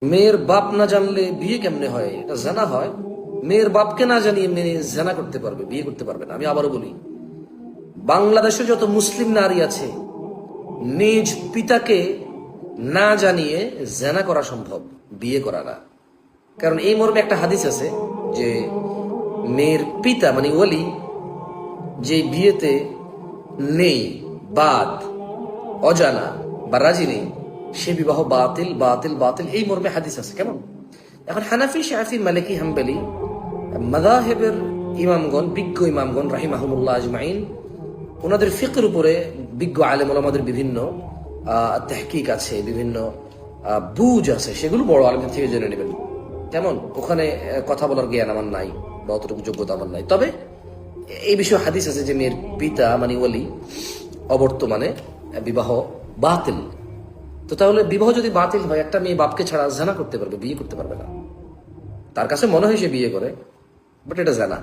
মেয়ের বাপ না জানলে বিয়ে কেমনে হয়? এটা জানা হয়। মেয়ের বাপকে না জানিয়ে মেয়ে জানা করতে পারবে, বিয়ে করতে পারবে না। আমি আবারও বলি, বাংলাদেশে যত মুসলিম নারী আছে নিজ পিতাকে না জানিয়ে জানা করা সম্ভব, বিয়ে করা না। কারণ এই মর্মে একটা হাদিস আছে যে মেয়ের পিতা মানে ওলি যে বিয়েতে নেই, বাদ, অজানা বা রাজি নেই, সে বিবাহ বাতিল বাতিল বাতিল, এই মর্মে হাদিস আছে। কেমন? এখন হানাফি, শাফি, মালিকি, হাম্বলি মাযহাবের ইমামগণ, বিজ্ঞ ইমামগণ রাহিমাহুমুল্লাহ আজমাইন, ওনাদের ফিকর উপরে বিজ্ঞ আলেম ওলামাদের বিভিন্ন তাহকিক আছে, বিভিন্ন বুঝ আছে, সেগুলো বড় আলেমদের থেকে জেনে নেবেন। কেমন? ওখানে কথা বলার জ্ঞান আমার নাই বা অতটুকু যোগ্যতা আমার নাই। তবে এই বিষয়ে হাদিস আছে যে মেয়ের পিতা মানে ওলি অবর্তমানে বিবাহ বাতিল। তো তাহলে বিবাহ যদি বাতিল হয়, একটা মেয়ে বাপকে ছাড়া জানা করতে পারবে, বিয়ে করতে পারবে না। তার কাছে মনে হয় সে বিয়ে করে, বাট এটা জানা।